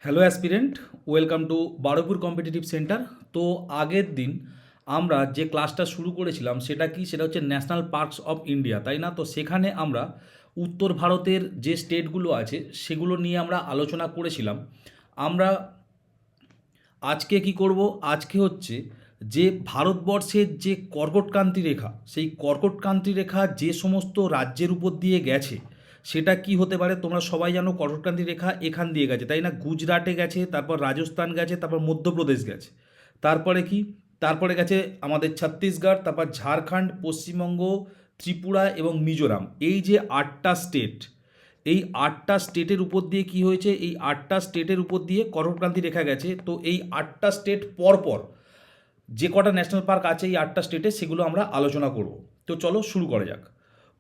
Hello aspirant, welcome to Baruipur competitive centre. তো আগের দিন আমরা যে ক্লাসটা শুরু করেছিলাম সেটা হচ্ছে ন্যাশনাল পার্কস অফ ইন্ডিয়া, তাই না? তো সেখানে আমরা উত্তর ভারতের যে স্টেটগুলো আছে সেগুলো নিয়ে আমরা আলোচনা করেছিলাম। আমরা আজকে কি করব? আজকে হচ্ছে যে ভারতবর্ষের যে কর্কটক্রান্তি রেখা, সেই কর্কটক্রান্তি রেখা যে সমস্ত রাজ্যের উপর দিয়ে গেছে সেটা কি হতে পারে। তোমরা সবাই জানো কর্কটক্রান্তি রেখা এখান দিয়ে গেছে, তাই না? গুজরাটে গেছে, তারপর রাজস্থান গেছে, তারপর মধ্যপ্রদেশ গেছে, তারপরে কি, তারপরে গেছে আমাদের ছত্তিশগড়, তারপর ঝাড়খণ্ড, পশ্চিমবঙ্গ, ত্রিপুরা এবং মিজোরাম। এই যে আটটা স্টেট, এই আটটা স্টেটের উপর দিয়ে কি হয়েছে, এই আটটা স্টেটের উপর দিয়ে কর্কটক্রান্তি রেখা গেছে। তো এই আটটা স্টেট পরপর যে কটা ন্যাশনাল পার্ক আছে এই আটটা স্টেটে, সেগুলো আমরা আলোচনা করব। তো চলো শুরু করা যাক।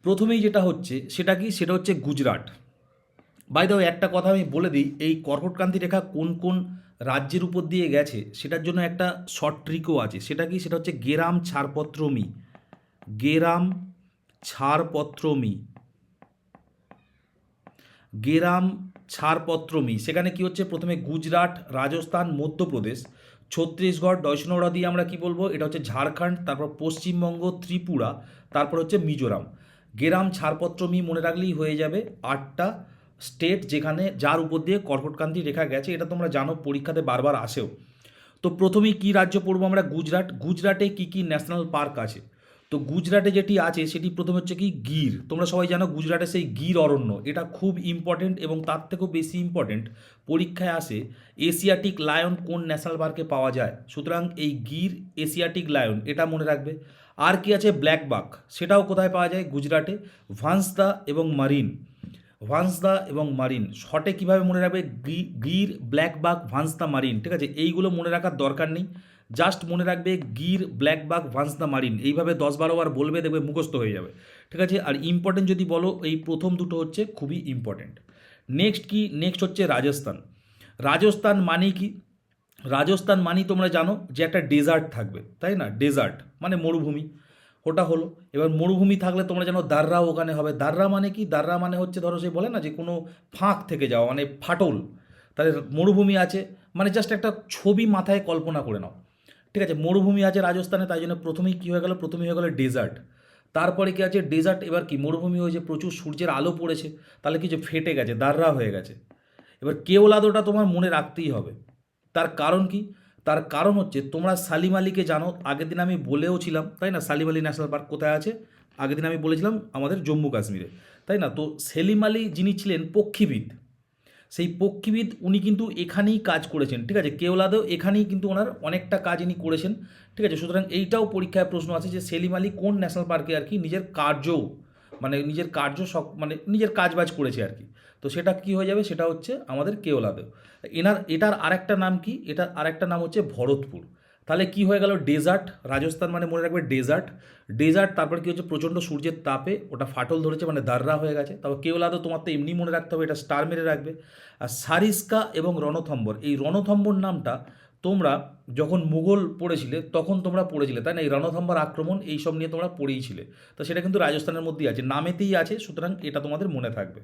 প্রথমেই যেটা হচ্ছে সেটা কি, সেটা হচ্ছে গুজরাট। বাই দ্য ওয়ে, একটা কথা আমি বলে দিই, এই কর্কটক্রান্তি রেখা কোন কোন রাজ্যের উপর দিয়ে গেছে সেটার জন্য একটা শর্ট ট্রিকও আছে। সেটা কি, সেটা হচ্ছে গেরাম ছাড়পত্রমি। গেরাম ছাড়পত্রমি, গেরাম ছাড়পত্রমি। সেখানে কি হচ্ছে, প্রথমে গুজরাট, রাজস্থান, মধ্যপ্রদেশ, ছত্তিশগড়, বৈষ্ণবরা দিয়ে আমরা কি বলবো, এটা হচ্ছে ঝাড়খণ্ড, তারপর পশ্চিমবঙ্গ, ত্রিপুরা, তারপর হচ্ছে মিজোরাম। গেরাম ছাড়পত্রমি মনে রাখলেই হয়ে যাবে আটটা স্টেট যেখানে, যার উপর দিয়ে কর্কটক্রান্তি রেখা গেছে। এটা তোমরা জানো, পরীক্ষাতে বারবার আসেও। তো প্রথমেই কি রাজ্য পড়বো আমরা, গুজরাট। গুজরাটে কি কি ন্যাশনাল পার্ক আছে? তো গুজরাটে যেটি আছে সেটি প্রথমে হচ্ছে কি গির। তোমরা সবাই জানো গুজরাটে সেই গির অরণ্য, এটা খুব ইম্পর্টেন্ট। এবং তার থেকেও বেশি ইম্পর্টেন্ট, পরীক্ষায় আসে এশিয়াটিক লায়ন কোন ন্যাশনাল পার্কে পাওয়া যায়। সুতরাং এই গির, এশিয়াটিক লায়ন, এটা মনে রাখবে। আর কি আছে, ব্ল্যাক বাক, সেটাও কোথায় পাওয়া যায়, গুজরাটে। ভান্সদা এবং মারিন, ভান্সদা এবং মারিন শর্টে কীভাবে মনে রাখবে, গির, ব্ল্যাক বাক, ভান্সদা, মারিন। ঠিক আছে, এইগুলো মনে রাখার দরকার নেই, জাস্ট মনে রাখবে গির, ব্ল্যাক বাক, ভান্সদা, মারিন। এইভাবে 10-12 বার বলবে, দেখবে মুখস্থ হয়ে যাবে। ঠিক আছে, আর ইম্পর্টেন্ট যদি বলো, এই প্রথম দুটো হচ্ছে খুবই ইম্পর্টেন্ট। নেক্সট কি, নেক্সট হচ্ছে রাজস্থান। রাজস্থান মানে কি, রাজস্থান মানেই তোমরা জানো যে একটা ডেজার্ট থাকবে, তাই না? ডেজার্ট মানে মরুভূমি, ওটা হলো। এবার মরুভূমি থাকলে তোমরা জানো দাররাও ওখানে হবে। দাররা মানে কি, দাররা মানে হচ্ছে ধরো সে বলে না যে কোনো ফাঁক থেকে যাওয়া, মানে ফাটল। তাহলে মরুভূমি আছে, মানে জাস্ট একটা ছবি মাথায় কল্পনা করে নাও। ঠিক আছে, মরুভূমি আছে রাজস্থানে, তাই জন্য প্রথমেই কী হয়ে গেল, প্রথমেই হয়ে গেল ডেজার্ট। তারপরে কি আছে, ডেজার্ট, এবার কি মরুভূমি হয়েছে, প্রচুর সূর্যের আলো পড়েছে, তাহলে কি যে ফেটে গেছে, দাররা হয়ে গেছে। এবার কেওলাদোটা তোমার মনে রাখতেই হবে। তার কারণ কি, তার কারণ হচ্ছে তোমরা সালিম আলীকে জানো, আগের দিন আমি বলেও ছিলাম, তাই না? সালিম আলী ন্যাশনাল পার্ক কোথায় আছে, আগের দিন আমি বলেছিলাম আমাদের জম্মু কাশ্মীরে, তাই না? তো সেলিম আলী যিনি ছিলেন পক্ষীবিদ, সেই পক্ষীবিদ উনি কিন্তু এখানেই কাজ করেছেন। ঠিক আছে, কেওলাদেও এখানেই কিন্তু ওনার অনেকটা কাজ ইনি করেছেন। ঠিক আছে, সুতরাং এইটাও পরীক্ষায় প্রশ্ন আছে যে সেলিম আলী কোন ন্যাশনাল পার্কে আর কি নিজের কার্য, মানে নিজের কার্য মানে নিজের কাজবাজ করেছে আর কি। তো সেটা কি হয়ে যাবে, সেটা হচ্ছে আমাদের কেওলাদেও। এটার আরেকটা নাম কি, এটার আরেকটা নাম হচ্ছে ভরতপুর। তাহলে কি হয়ে গেল, ডেজার্ট, রাজস্থান মানে মনে রাখবে ডেজার্ট। ডেজার্ট, তারপর কি হচ্ছে, প্রচণ্ড সূর্যের তাপে ওটা ফাটল ধরেছে, মানে দাররা হয়ে গেছে। তারপর কেওলাদো তোমার তো এমনি মনে রাখতে হবে, এটা স্টার মেরে রাখবে। আর সারিস্কা এবং রণথম্বর, এই রণথম্বর নামটা তোমরা যখন মুঘল পড়েছিলে তখন তোমরা পড়েছিলে, তাই না? এই রণথম্বর আক্রমণ এইসব নিয়ে তোমরা পড়েইছিলে। তো সেটা কিন্তু রাজস্থানের মধ্যেই আছে, নামেতেই আছে, সুতরাং এটা তোমাদের মনে থাকবে।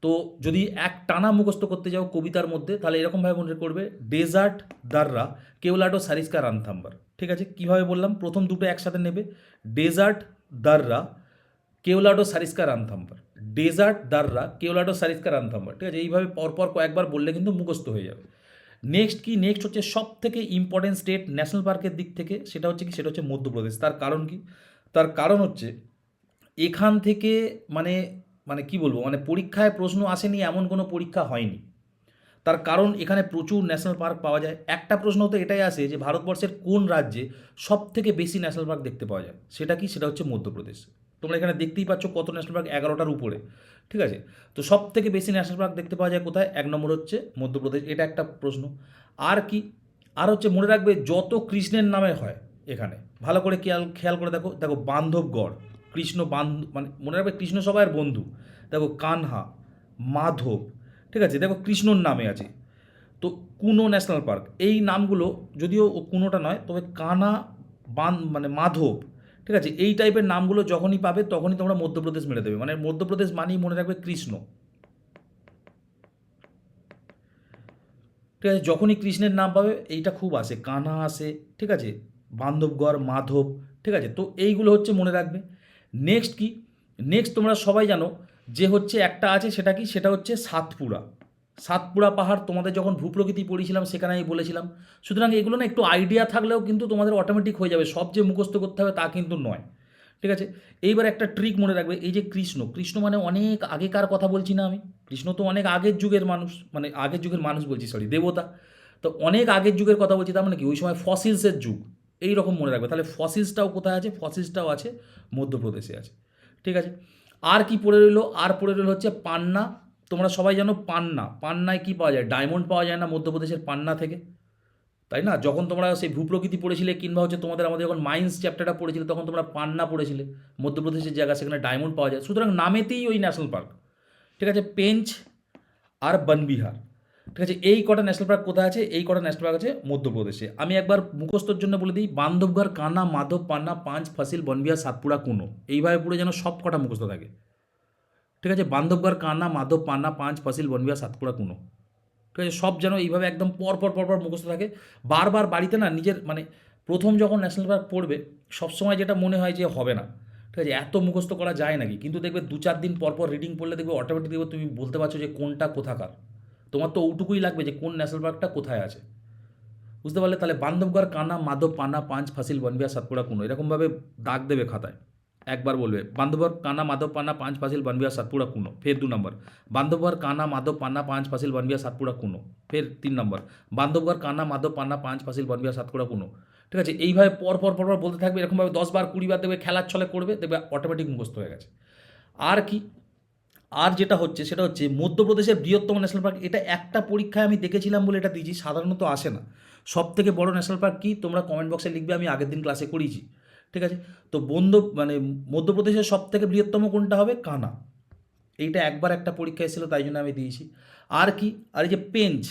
তো যদি এক টানা মুখস্থ করতে যাও কবিতার মধ্যে, তাহলে এরকমভাবে মনে করবে, ডেজার্ট, দাররা, কেওলাডো, সারিস্কা, রানথাম্বার। ঠিক আছে, কীভাবে বললাম, প্রথম দুটো একসাথে নেবে, ডেজার্ট, দাররা, কেওলাডো, সারিস্কা, রানথাম্বার। ডেজার্ট, দাররা, কেওলাডো, সারিস্কা, রানথাম্বার। ঠিক আছে, এইভাবে পরপর কয়েকবার বললে কিন্তু মুখস্থ হয়ে যাবে। নেক্সট কি, নেক্সট হচ্ছে সব থেকে ইম্পর্টেন্ট স্টেট ন্যাশনাল পার্কের দিক থেকে, সেটা হচ্ছে কি, সেটা হচ্ছে মধ্যপ্রদেশ। তার কারণ কি, তার কারণ হচ্ছে এখান থেকে, মানে মানে কি বলবো, মানে পরীক্ষায় প্রশ্ন আসেনি এমন কোনো পরীক্ষা হয়নি। তার কারণ এখানে প্রচুর ন্যাশনাল পার্ক পাওয়া যায়। একটা প্রশ্ন তো এটাই আসে যে ভারতবর্ষের কোন রাজ্যে সব থেকে বেশি ন্যাশনাল পার্ক দেখতে পাওয়া যায়, সেটা কি, সেটা হচ্ছে মধ্যপ্রদেশ। তোমরা এখানে দেখতেই পাচ্ছ কত ন্যাশনাল পার্ক, 11টার উপরে। ঠিক আছে, তো সব থেকে বেশি ন্যাশনাল পার্ক দেখতে পাওয়া যায় কোথায়, 1 নম্বর হচ্ছে মধ্যপ্রদেশ। এটা একটা প্রশ্ন। আর কি, আর হচ্ছে মনে রাখবে যত কৃষ্ণের নামে হয় এখানে, ভালো করে খেয়াল খেয়াল করে দেখো, দেখো বান্ধবগড়, কৃষ্ণ মানে মনে রাখবে কৃষ্ণ সবাইয়ের বন্ধু। দেখো কানহা, মাধব, ঠিক আছে, দেখো কৃষ্ণর নামে আছে। তো কুনো ন্যাশনাল পার্ক, এই নামগুলো যদিও ও কুনোটা নয়, তবে কানা, মানে মাধব, ঠিক আছে, এই টাইপের নামগুলো যখনই পাবে তখনই তোমরা মধ্যপ্রদেশ মেরে দেবে। মানে মধ্যপ্রদেশ মানেই মনে রাখবে কৃষ্ণ। ঠিক আছে, যখনই কৃষ্ণের নাম পাবে এইটা খুব আসে, কানা আসে, ঠিক আছে, বান্ধবগড়, মাধব, ঠিক আছে, তো এইগুলো হচ্ছে মনে রাখবে। নেক্সট কি, নেক্সট তোমরা সবাই জানো যে হচ্ছে একটা আছে, সেটা কি, সেটা হচ্ছে সাতপুরা। সাতপুরা পাহাড় তোমাদের যখন ভূপ্রকৃতি পড়িয়েছিলাম সেখানে আমি বলেছিলাম। সুতরাং এগুলো না একটু আইডিয়া থাকলেও কিন্তু তোমাদের অটোমেটিক হয়ে যাবে, সব যে মুখস্থ করতে হবে তা কিন্তু নয়। ঠিক আছে, এইবার একটা ট্রিক মনে রাখবে, এই যে কৃষ্ণ, কৃষ্ণ মানে অনেক আগেকার কথা বলছি না আমি, কৃষ্ণ তো অনেক আগের যুগের মানুষ, মানে আগের যুগের মানুষ বলছি, সরি, দেবতা। তো অনেক আগের যুগের কথা বলছি, তার মানে কি ওই সময় ফসিলসের যুগ, এই রকম মনে রাখবে। তাহলে ফসিলসটাও কোথায় আছে, ফসিলসটাও আছে মধ্যপ্রদেশে আছে। ঠিক আছে, আর কি পড়ে রইলো, আর পড়ে রইলো হচ্ছে পান্না। তোমরা সবাই জানো পান্না, পান্নায় কি পাওয়া যায়, ডায়মন্ড পাওয়া যায় না মধ্যপ্রদেশের পান্না থেকে, তাই না? যখন তোমরা সেই ভূপ্রকৃতি পড়েছিলে কিংবা হচ্ছে তোমাদের আমাদের যখন মাইন্স চ্যাপ্টারটা পড়েছিলে তখন তোমরা পান্না পড়েছিলে, মধ্যপ্রদেশের জায়গা, সেখানে ডায়মন্ড পাওয়া যায়। সুতরাং নামেতেই ওই ন্যাশনাল পার্ক। ঠিক আছে, পেঞ্চ আর বনবিহার। ঠিক আছে, এই কটা ন্যাশনাল পার্ক কোথায় আছে, এই কটা ন্যাশনাল পার্ক আছে মধ্যপ্রদেশে। আমি একবার মুখস্থর জন্য বলে দিই, বান্ধবগড়, কানা, মাধব, পান্না, পাঁচ, ফসিল, বনবিহার, সাতপুরা, কুনো, এইভাবে পুরো যেন সব কটা মুখস্থ থাকে। ঠিক আছে, বান্ধবগড়, কানা, মাধব, পান্না, পাঁচ, ফসিল, বনবিহার, সাতপুরা, কুনো, ঠিক আছে, সব যেন এইভাবে একদম পরপর পরপর মুখস্থ থাকে। বারবার বাড়িতে না নিজের মানে প্রথম যখন ন্যাশনাল পার্ক পড়বে সবসময় যেটা মনে হয় যে হবে না, ঠিক আছে, এত মুখস্থ করা যায় নাকি, কিন্তু দেখবে 2-4 দিন পরপর রিডিং পড়লে দেখবে অটোমেটিক দেখবে তুমি বলতে পারছো যে কোনটা কোথাকার। তোমার তো ওটুকুই লাগবে যে কোন ন্যাশনাল পার্কটা কোথায় আছে, বুঝতে পারলে? তাহলে বান্ধবগড়, কানা, মাধব, পান্না, পাঁচ, ফাসিল, বনবিহার, সাতপুরা, কুনো, এরকমভাবে দাগ দেবে খাতায়। একবার বলবে বান্ধবগড়, কানা, মাধব, পান্না, পাঁচ, ফাসিল, বনবিহার, সাতপুরা, কুনো, ফের 2 নম্বর। বান্ধবগড়, কানা, মাধব, পান্না, পাঁচ, ফাসিল, বনবিহার, সাতপুরা, কুনো, ফের 3 নম্বর। বান্ধবগড়, কানা, মাধব, পান্না, পাঁচ, ফাসিল, বনবিহার, সাতপুরা, কুনো। ঠিক আছে, এইভাবে পরপর পরপর বলতে থাকবে, এরকমভাবে 10 বার 20 বার দেখবে খেলার ছলে করবে, দেখবে অটোমেটিক মুখস্থ হয়ে গেছে। আর কি, আর যেটা হচ্ছে সেটা হচ্ছে মধ্যপ্রদেশের বৃহত্তম ন্যাশনাল পার্ক, এটা একটা পরীক্ষায় আমি দেখেছিলাম বলে এটা দিয়েছি, সাধারণত আসে না। সব থেকে বড় ন্যাশনাল পার্ক কি, তোমরা কমেন্ট বক্সে লিখবে, আমি আগের দিন ক্লাসে করিয়েছি। ঠিক আছে, তো মানে মধ্যপ্রদেশের সব থেকে বৃহত্তম কোনটা হবে, কানা। এইটা একবার একটা পরীক্ষা এসেছিলো তাই জন্য আমি দিয়েছি। আর কি, আর এই যে পেঞ্চ,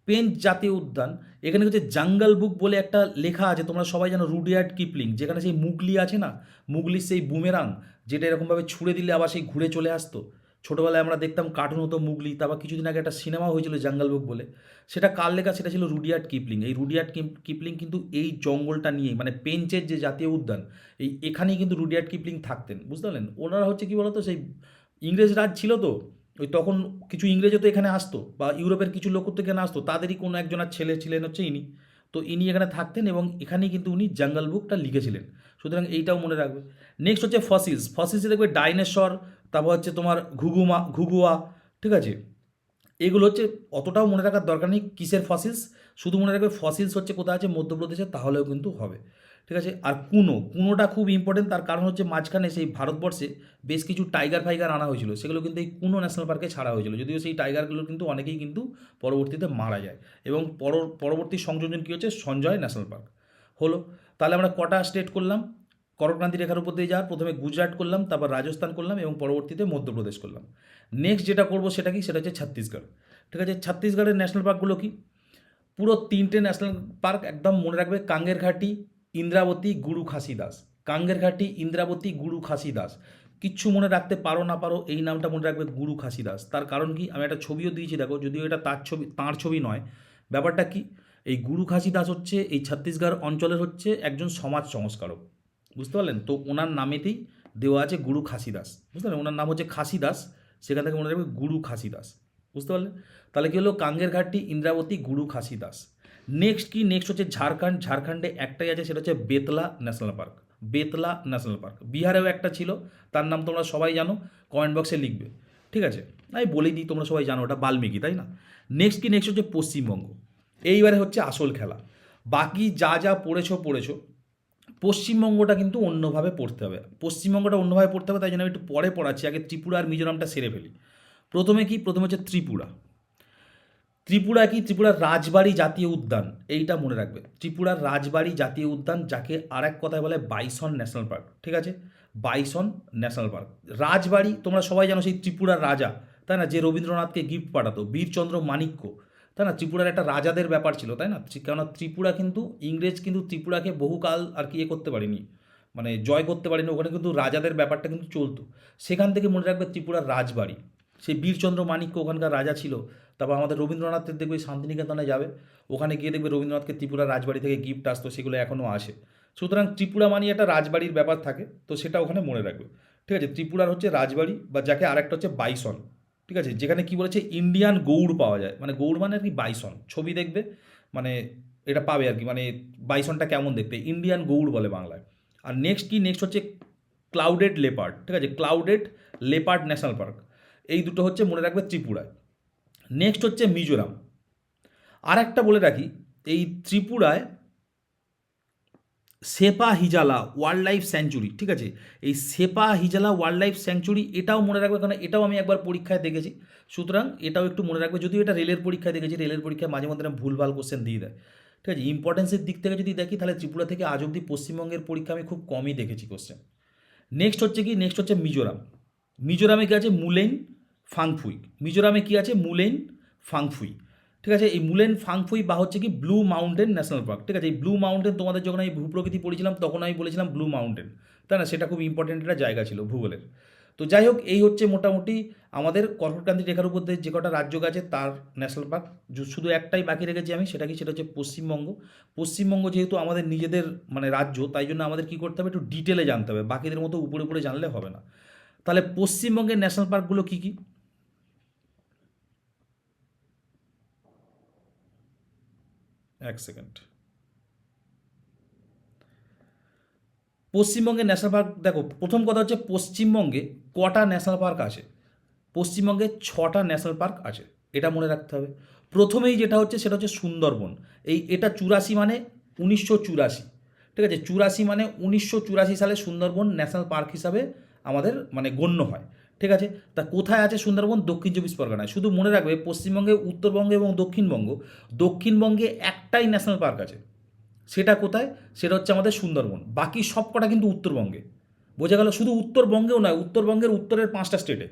পেঞ্চ জাতীয় উদ্যান, এখানে হচ্ছে জঙ্গল বুক বলে একটা লেখা আছে, তোমরা সবাই জানো, রুডিয়ার্ড কিপলিং, যেখানে সেই মুগলি আছে না, মুগলির সেই বুমেরাং, যেটা এরকমভাবে ছুঁড়ে দিলে আবার সেই ঘুরে চলে আসতো। ছোটোবেলায় আমরা দেখতাম কার্টুন হতো মুগলি, তারপর কিছুদিন আগে একটা সিনেমা হয়েছিল জঙ্গল বুক বলে, সেটা কার লেখা, সেটা ছিল রুডিয়ার্ড কিপলিং। এই রুডিয়ার্ড কিপলিং কিন্তু এই জঙ্গলটা নিয়ে, মানে পেঞ্চের যে জাতীয় উদ্যান, এখানেই কিন্তু রুডিয়ার্ড কিপলিং থাকতেন, বুঝতে পারলেন? ওনারা হচ্ছে কি বলতো, সেই ইংরেজ রাজ ছিল তো, ওই তখন কিছু ইংরেজও তো এখানে আসতো, বা ইউরোপের কিছু লোক তো এখানে আসতো, তাদেরই কোনো একজনের ছেলে ছিলেন হচ্ছে ইনি। তো ইনি এখানে থাকতেন এবং এখানেই কিন্তু উনি জঙ্গল বুকটা লিখেছিলেন। সুতরাং এইটাও মনে রাখবে। নেক্সট হচ্ছে ফসিলস, ফসিলসে দেখবে ডাইনোসর, তারপর হচ্ছে তোমার ঘুঘুয়া, ঠিক আছে, এগুলো হচ্ছে অতটাও মনে রাখার দরকার নেই কিসের ফসিলস, শুধু মনে রাখবে ফসিলস হচ্ছে কোথায় আছে, মধ্যপ্রদেশে, তাহলেও কিন্তু হবে। ঠিক আছে, আর কুনোটা খুব ইম্পর্টেন্ট, তার কারণ হচ্ছে মাঝখানে সেই ভারতবর্ষে বেশ কিছু টাইগার ফাইগার আনা হয়েছিল, সেগুলো কিন্তু এই কুনো ন্যাশনাল পার্কে ছাড়া হয়েছিল, যদিও সেই টাইগারগুলো কিন্তু অনেকেই কিন্তু পরবর্তীতে মারা যায়। এবং পরবর্তী সংযোজন কী হচ্ছে, সঞ্জয় ন্যাশনাল পার্ক হলো। তাহলে আমরা কটা স্টেট করলাম, কর্কক্রান্তি রেখার উপর দিয়ে যাওয়ার, প্রথমে গুজরাট করলাম, তারপর রাজস্থান করলাম এবং পরবর্তীতে মধ্যপ্রদেশ করলাম। নেক্সট যেটা করবো সেটা কি, সেটা হচ্ছে ছত্তিশগড়। ঠিক আছে, ছত্তিশগড়ের ন্যাশনাল পার্কগুলো কি, পুরো 3টে ন্যাশনাল পার্ক একদম মনে রাখবে, কাঙ্গের ঘাটি, ইন্দ্রাবতী, গুরু খাসিদাস। কাঙ্গের ঘাটি, ইন্দ্রাবতী, গুরু খাসিদাস। কিচ্ছু মনে রাখতে পারো না পারো, এই নামটা মনে রাখবে, গুরু খাসিদাস। তার কারণ কি, আমি একটা ছবিও দিয়েছি দেখো, যদিও এটা তাঁর ছবি নয়। ব্যাপারটা কি, এই গুরু খাসিদাস হচ্ছে এই ছত্তিশগড় অঞ্চলের হচ্ছে একজন সমাজ সংস্কারক, বুঝতে পারলেন? তো ওনার নামেতেই দেওয়া আছে গুরু খাসিদাস, বুঝতে পারলেন? ওনার নাম হচ্ছে খাসিদাস, সেখান থেকে মনে রাখবে গুরু খাসিদাস, বুঝতে পারলেন? তাহলে কী হলো, কাঙ্গের ঘাটি, ইন্দ্রাবতী, গুরু খাসিদাস। নেক্সট কি, নেক্সট হচ্ছে ঝাড়খণ্ড। ঝাড়খণ্ডে একটাই আছে, সেটা হচ্ছে Betla national park. Betla national park. বিহারেও একটা ছিল, তার নাম তোমরা সবাই জানো, কমেন্ট বক্সে লিখবে। ঠিক আছে, আমি বলেই দিই, তোমরা সবাই জানো ওটা বাল্মীকি, তাই না? নেক্সট কি, নেক্সট হচ্ছে পশ্চিমবঙ্গ। এইবারে হচ্ছে আসল খেলা। বাকি যা যা পড়েছো, পশ্চিমবঙ্গটা কিন্তু অন্যভাবে পড়তে হবে। পশ্চিমবঙ্গটা অন্যভাবে পড়তে হবে, তাই জন্য আমি একটু পরে পড়াচ্ছি, আগে ত্রিপুরা আর মিজোরামটা সেরে ফেলি। প্রথমে কি, প্রথমে হচ্ছে ত্রিপুরা। ত্রিপুরা কি, ত্রিপুরার রাজবাড়ি জাতীয় উদ্যান, এইটা মনে রাখবে, ত্রিপুরার রাজবাড়ি জাতীয় উদ্যান, যাকে আর এক কথায় বলে বাইসন ন্যাশনাল পার্ক। ঠিক আছে, বাইসন ন্যাশনাল পার্ক। রাজবাড়ি তোমরা সবাই জানো, সেই ত্রিপুরার রাজা, তাই না, যে রবীন্দ্রনাথকে গিফট পাঠাতো, বীরচন্দ্র মাণিক্য, তাই না, ত্রিপুরার একটা রাজাদের ব্যাপার ছিল, তাই না? কেননা ত্রিপুরা কিন্তু, ইংরেজ কিন্তু ত্রিপুরাকে বহুকাল আর কি করতে পারেনি, মানে জয় করতে পারেনি, ওখানে কিন্তু রাজাদের ব্যাপারটা কিন্তু চলতো। সেখান থেকে মনে রাখবে ত্রিপুরার রাজবাড়ি। সেই বীরচন্দ্র মাণিক্য ওখানকার রাজা ছিল। তারপর আমাদের রবীন্দ্রনাথের দেখবে শান্তিনিকেতনে যাবে, ওখানে গিয়ে দেখবে রবীন্দ্রনাথকে ত্রিপুরা রাজবাড়ি থেকে গিফট আসতো, সেগুলো এখনও আসে। সুতরাং ত্রিপুরা মানে একটা রাজবাড়ির ব্যাপার থাকে, তো সেটা ওখানে মনে রাখবে। ঠিক আছে, ত্রিপুরার হচ্ছে রাজবাড়ি, বা যাকে আরেকটা হচ্ছে বাইসন। ঠিক আছে, যেখানে কি বলেছে ইন্ডিয়ান গৌড় পাওয়া যায়, মানে গৌড় মানে আর কি বাইসন, ছবি দেখবে মানে এটা পাবে আর কি, মানে বাইসনটা কেমন দেখতে, ইন্ডিয়ান গৌড় বলে বাংলায়। আর নেক্সট কি, নেক্সট হচ্ছে ক্লাউডেড লেপার্ড। ঠিক আছে, ক্লাউডেড লেপার্ড ন্যাশনাল পার্ক, এই দুটো হচ্ছে মনে রাখবে ত্রিপুরায়। নেক্সট হচ্ছে মিজোরাম। আর একটা বলে রাখি, এই ত্রিপুরায় সেপা হিজালা ওয়াইল্ড লাইফ স্যাংচুরি, ঠিক আছে, এই সেপা হিজালা ওয়াইল্ড লাইফ স্যাংচুরি এটাও মনে রাখবে, কারণ এটাও আমি একবার পরীক্ষায় দেখেছি। সুতরাং এটাও একটু মনে রাখবে, যদিও এটা রেলের পরীক্ষায় দেখেছি, রেলের পরীক্ষায় মাঝে মধ্যে ভুলভাল কোশ্চেন দিয়ে দেয়। ঠিক আছে, ইম্পর্টেন্সের দিক থেকে যদি দেখি, তাহলে ত্রিপুরা থেকে আজ অব্দি পশ্চিমবঙ্গের পরীক্ষা আমি খুব কমই দেখেছি কোশ্চেন। নেক্সট হচ্ছে কি, নেক্সট হচ্ছে মিজোরাম। মিজোরামে কি আছে, মুলেন ফাংফুই। মিজোরামে কি আছে, মুলেন ফাংফুই। ঠিক আছে, এই মুলেন ফাংফুই বা হচ্ছে কি ব্লু মাউন্টেন ন্যাশনাল পার্ক। ঠিক আছে, এই ব্লু মাউন্টেন তোমাদের যখন আমি ভূপ্রকৃতি পড়েছিলাম তখন আমি বলেছিলাম ব্লু মাউন্টেন, তাই না, সেটা খুব ইম্পর্টেন্ট একটা জায়গা ছিল ভূগোলের। তো যাই হোক, এই হচ্ছে মোটামুটি আমাদের কর্কটক্রান্তি রেখার উপর দিয়ে যে কটা রাজ্য আছে তার ন্যাশনাল পার্ক। শুধু একটাই বাকি রেখেছি আমি, সেটা কি, সেটা হচ্ছে পশ্চিমবঙ্গ। পশ্চিমবঙ্গ যেহেতু আমাদের নিজেদের মানে রাজ্য, তাই জন্য আমাদের কী করতে হবে, একটু ডিটেলে জানতে হবে, বাকিদের মতো উপরে উপরে জানলে হবে না। তাহলে পশ্চিমবঙ্গের ন্যাশনাল পার্কগুলো কী কী, এক সেকেন্ড। পশ্চিমবঙ্গের ন্যাশনাল পার্ক দেখো, প্রথম কথা হচ্ছে পশ্চিমবঙ্গে কটা ন্যাশনাল পার্ক আছে। পশ্চিমবঙ্গে 6টা ন্যাশনাল পার্ক আছে, এটা মনে রাখতে হবে। প্রথমেই যেটা হচ্ছে সেটা হচ্ছে সুন্দরবন। এটা 84 মানে 1984। ঠিক আছে, 84 মানে 1984 সালে সুন্দরবন ন্যাশনাল পার্ক হিসাবে আমাদের মানে গণ্য হয়। ঠিক আছে, তা কোথায় আছে সুন্দরবন, দক্ষিণ চব্বিশ পরগনায়। শুধু মনে রাখবে পশ্চিমবঙ্গে, উত্তরবঙ্গে এবং দক্ষিণবঙ্গে একটাই ন্যাশনাল পার্ক আছে, সেটা কোথায়, সেটা হচ্ছে আমাদের সুন্দরবন। বাকি সব কটা কিন্তু উত্তরবঙ্গে। বোঝা গেল, শুধু উত্তরবঙ্গেও নয়, উত্তরবঙ্গের উত্তরের 5টা স্টেটে,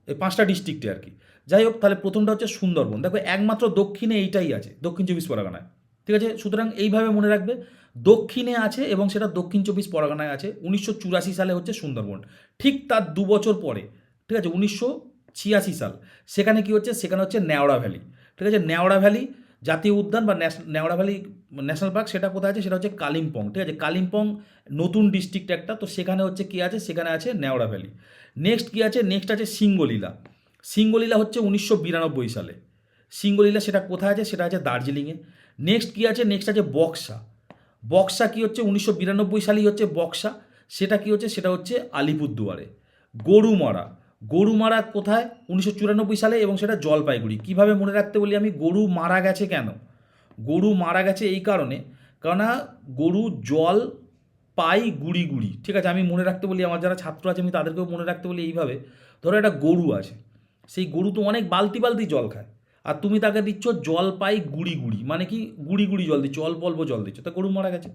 এই 5টা ডিস্ট্রিক্টে আর কি। যাই হোক, তাহলে প্রথমটা হচ্ছে সুন্দরবন। দেখো একমাত্র দক্ষিণে এইটাই আছে, দক্ষিণ চব্বিশ পরগনায়। ঠিক আছে, সুতরাং এইভাবে মনে রাখবে, দক্ষিণে আছে এবং সেটা দক্ষিণ চব্বিশ পরগনায় আছে। 1984 সালে হচ্ছে সুন্দরবন। ঠিক তার 2 বছর পরে, ঠিক আছে, 1986 সাল, সেখানে কি হচ্ছে, সেখানে হচ্ছে নেওড়া ভ্যালি। ঠিক আছে, নেওড়া ভ্যালি জাতীয় উদ্যান বা নেওড়া ভ্যালি ন্যাশনাল পার্ক, সেটা কোথায় আছে, সেটা হচ্ছে কালিম্পং। ঠিক আছে, কালিম্পং নতুন ডিস্ট্রিক্ট একটা, তো সেখানে হচ্ছে কী আছে, সেখানে আছে নেওড়া ভ্যালি। নেক্সট কী আছে, নেক্সট আছে সিঙ্গলীলা। সিঙ্গলীলা হচ্ছে 1992 সালে। সিঙ্গলীলা সেটা কোথায় আছে, সেটা আছে দার্জিলিংয়ে। নেক্সট কী আছে, নেক্সট আছে বক্সা। বক্সা কী হচ্ছে, 1992 সালেই হচ্ছে বক্সা, সেটা কী হচ্ছে, সেটা হচ্ছে আলিপুরদুয়ারে। গরুমারা, গরুমারা কোথায়, 1994 সালে, এবং সেটা জলপাইগুড়ি। কীভাবে মনে রাখতে বলি আমি, গরু মারা গেছে কেন, গরু মারা গেছে এই কারণে, কেননা গরু জল পাই গুড়ি গুড়ি। ঠিক আছে, আমি মনে রাখতে বলি, আমার যারা ছাত্র আছে আমি তাদেরকেও মনে রাখতে বলি এইভাবে। ধরো একটা গরু আছে, সেই গরু তো অনেক বালতি বালতি জল খায়, আর তুমি তাকে দিচ্ছ জল পাই গুড়ি গুড়ি, মানে কি গুড়ি গুড়ি জল দিচ্ছ, অল্প অল্প জল দিচ্ছ, তা গরু মারা গেছে।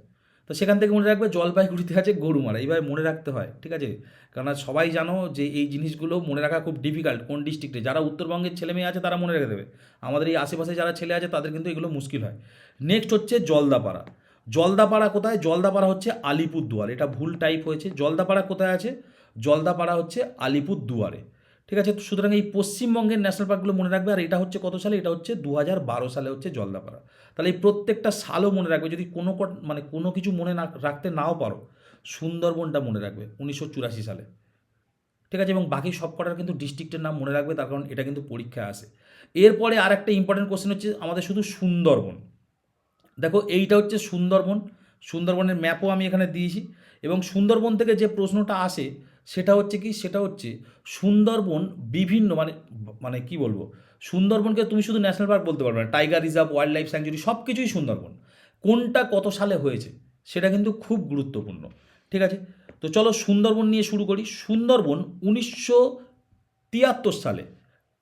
তো সেখান থেকে মনে রাখবে জলপাইগুড়িতে আছে গরু মারা, এইভাবে মনে রাখতে হয়। ঠিক আছে, কারণ সবাই জানো যে এই জিনিসগুলো মনে রাখা খুব ডিফিকাল্ট, কোন ডিস্ট্রিক্টে। যারা উত্তরবঙ্গের ছেলে মেয়ে আছে তারা মনে রেখে দেবে, আমাদের এই আশেপাশে যারা ছেলে আছে তাদের কিন্তু এগুলো মুশকিল হয়। নেক্সট হচ্ছে জলদাপাড়া। জলদাপাড়া কোথায়, জলদাপাড়া হচ্ছে আলিপুরদুয়ার, এটা ভুল টাইপ হয়েছে। জলদাপাড়া কোথায় আছে, জলদাপাড়া হচ্ছে আলিপুরদুয়ারে। ঠিক আছে, সুতরাং এই পশ্চিমবঙ্গের ন্যাশনাল পার্কগুলো মনে রাখবে। আর এটা হচ্ছে কত সালে, এটা হচ্ছে 2012 সালে হচ্ছে জলদাপাড়া। তাহলে এই প্রত্যেকটা সালও মনে রাখবে, যদি মানে কোনো কিছু মনে না রাখতে নাও পারো, সুন্দরবনটা মনে রাখবে 1984 সালে। ঠিক আছে, এবং বাকি সব কটার কিন্তু ডিস্ট্রিক্টের নাম মনে রাখবে, তার কারণ এটা কিন্তু পরীক্ষায় আসে। এরপরে আর একটা ইম্পর্টেন্ট কোশ্চেন হচ্ছে আমাদের শুধু সুন্দরবন। দেখো এইটা হচ্ছে সুন্দরবন, সুন্দরবনের ম্যাপও আমি এখানে দিয়েছি। এবং সুন্দরবন থেকে যে প্রশ্নটা আসে সেটা হচ্ছে কি, সেটা হচ্ছে সুন্দরবন বিভিন্ন মানে মানে কি বলবো, সুন্দরবনকে তুমি শুধু ন্যাশনাল পার্ক বলতে পারবে না, tiger reserve, wild life sanctuary সব কিছুই সুন্দরবন। কোনটা কত সালে হয়েছে সেটা কিন্তু খুব গুরুত্বপূর্ণ। ঠিক আছে, তো চলো সুন্দরবন নিয়ে শুরু করি। সুন্দরবন 1973 সালে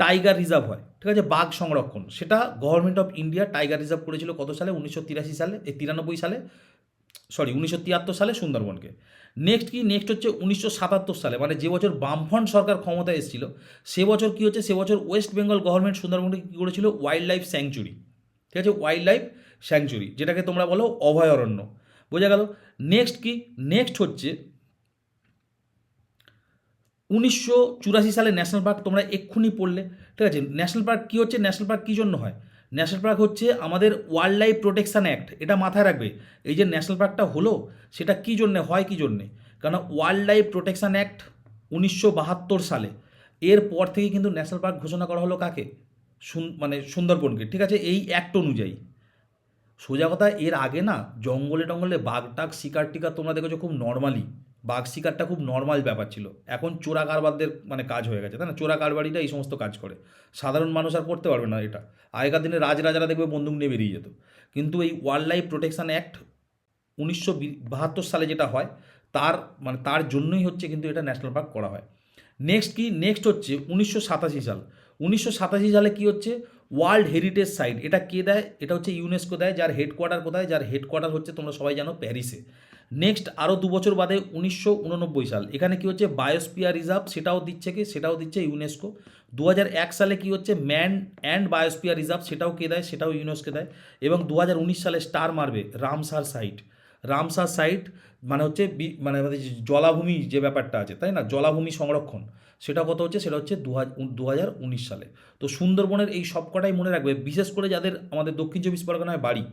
টাইগার রিজার্ভ হয়। ঠিক আছে, বাঘ সংরক্ষণ, সেটা government of India tiger reserve করেছিল কত সালে, 1983 সালে, 93 সালে, সরি 1973 সালে সুন্দরবনকে। নেক্সট কি, নেক্সট হচ্ছে 1977 সালে, মানে যে বছর বামফ্রন্ট সরকার ক্ষমতায় এসেছিল সে বছর কী হচ্ছে, সে বছর ওয়েস্ট বেঙ্গল গভর্নমেন্ট সুন্দরবনকে কী করেছিল, ওয়াইল্ড লাইফ স্যাংচুরি। ঠিক আছে, ওয়াইল্ড লাইফ স্যাংচুরি, যেটাকে তোমরা বলো অভয়ারণ্য। বোঝা গেল। নেক্সট কি, নেক্সট হচ্ছে 1984 সালে ন্যাশনাল পার্ক তোমরা এক্ষুনি পড়লে, ঠিক আছে। ন্যাশনাল পার্ক কী হচ্ছে, ন্যাশনাল পার্ক কী জন্য হয়? ন্যাশনাল পার্ক হচ্ছে আমাদের ওয়াইল্ড লাইফ প্রোটেকশন অ্যাক্ট, এটা মাথায় রাখবে। এই যে ন্যাশনাল পার্কটা হলো সেটা কী জন্যে হয়, কী জন্যে? কারণ ওয়াইল্ড লাইফ প্রোটেকশন অ্যাক্ট 1972 সালে, এরপর থেকে কিন্তু ন্যাশনাল পার্ক ঘোষণা করা হলো কাকে? মানে সুন্দরবনকে, ঠিক আছে, এই অ্যাক্ট অনুযায়ী। সোজা কথা, এর আগে না জঙ্গলে টঙ্গলে বাঘ টাঘ শিকার টিকার তোমরা দেখেছো খুব নর্মালি, বাঘ শিকারটা খুব নর্মাল ব্যাপার ছিল। এখন চোরা কারবারদের মানে কাজ হয়ে গেছে, তাই না? চোরা কারবারিরা এই সমস্ত কাজ করে, সাধারণ মানুষ আর করতে পারবে না এটা। আগেকার দিনে রাজরাজারা দেখবে বন্দুক নিয়ে বেরিয়ে যেত। কিন্তু এই ওয়াইল্ড লাইফ প্রোটেকশন অ্যাক্ট 1972 সালে যেটা হয়, তার মানে তার জন্যই হচ্ছে কিন্তু এটা ন্যাশনাল পার্ক করা হয়। নেক্সট কি, নেক্সট হচ্ছে 1987 সাল। 1987 সালে কি হচ্ছে, ওয়ার্ল্ড হেরিটেজ সাইট, এটা কে দেয়? এটা হচ্ছে ইউনেস্কো দেয়, যার হেডকোয়ার্টার কোথায়? যার হেডকোয়ার্টার হচ্ছে তোমরা সবাই জানো প্যারিসে। নেক্সট আরও 2 বছর বাদে 1989 সাল, এখানে কি হচ্ছে, বায়োস্পিয়ার রিজার্ভ, সেটাও দিচ্ছে কে? সেটাও দিচ্ছে ইউনেস্কো। 2001 সালে কি হচ্ছে, ম্যান অ্যান্ড বায়োস্পিয়ার রিজার্ভ, সেটাও কে দেয়? সেটাও ইউনেস্কো দেয়। এবং 2019 সালে স্টার মারবে রামসার সাইট। রামসার সাইট মানে হচ্ছে মানে আমাদের যে জলাভূমি যে ব্যাপারটা আছে, তাই না, জলাভূমি সংরক্ষণ, সেটা কত হচ্ছে, সেটা হচ্ছে 2019 সালে। তো সুন্দরবনের এই সবকটাই মনে রাখবে, বিশেষ করে যাদের আমাদের দক্ষিণ চব্বিশ পরগনায় বাড়ি,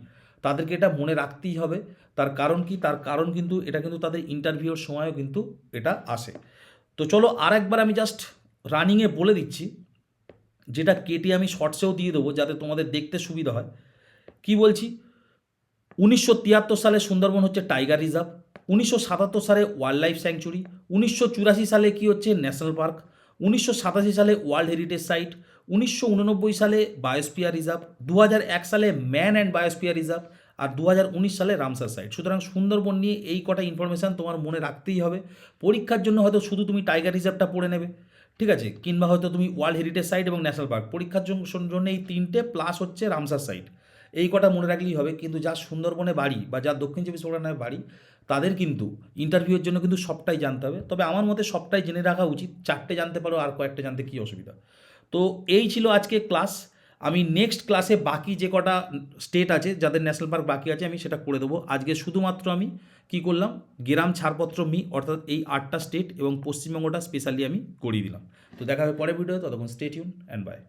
তাদেরকে এটা মনে রাখতেই হবে। তার কারণ কি? তার কারণ কিন্তু এটা কিন্তু তাদের ইন্টারভিউর সময়ও কিন্তু এটা আসে। তো চলো আর একবার আমি জাস্ট রানিংয়ে বলে দিচ্ছি, যেটা কেটে আমি শর্টসেও দিয়ে দেবো যাতে তোমাদের দেখতে সুবিধা হয়। কি বলছি, 1973 সালে সুন্দরবন হচ্ছে টাইগার রিজার্ভ, 1977 সালে ওয়াইল্ড লাইফ স্যাংচুরি, 1984 সালে কি হচ্ছে, ন্যাশনাল পার্ক, 1987 সালে ওয়ার্ল্ড হেরিটেজ সাইট, 1989 সালে বায়োস্পিয়ার রিজার্ভ, 2001 সালে ম্যান অ্যান্ড বায়োস্পিয়ার রিজার্ভ, আর 2019 সালে রামসার সাইট। সুতরাং সুন্দরবন নিয়ে এই কটা ইনফরমেশান তোমার মনে রাখতেই হবে। পরীক্ষার জন্য হয়তো শুধু তুমি টাইগার রিজার্ভটা পড়ে নেবে, ঠিক আছে, কিংবা হয়তো তুমি ওয়ার্ল্ড হেরিটেজ সাইট এবং ন্যাশনাল পার্ক, পরীক্ষার জন্য এই তিনটে প্লাস হচ্ছে রামসার সাইট, এই কটা মনে রাখলেই হবে। কিন্তু যার সুন্দরবনে বাড়ি বা যার দক্ষিণ চব্বিশ পরগনায় বাড়ি, তাদের কিন্তু ইন্টারভিউয়ের জন্য কিন্তু সবটাই জানতে হবে। তবে আমার মতে সবটাই জেনে রাখা উচিত, 4টে জানতে পারো, আর কয়েকটা জানতে কী অসুবিধা। তো এই ছিল আজকে ক্লাস। আমি নেক্সট ক্লাসে বাকি যে কটা স্টেট আছে যাদের ন্যাশনাল পার্ক বাকি আছে আমি সেটা করে দেবো। আজকে শুধুমাত্র আমি কি করলাম, গ্রাম ছাড়পত্র অর্থাৎ এই 8টা স্টেট এবং পশ্চিমবঙ্গটা স্পেশালি আমি করিয়ে দিলাম। তো দেখা হবে পরের ভিডিও, ততক্ষণ স্টে টিউন অ্যান্ড বাই।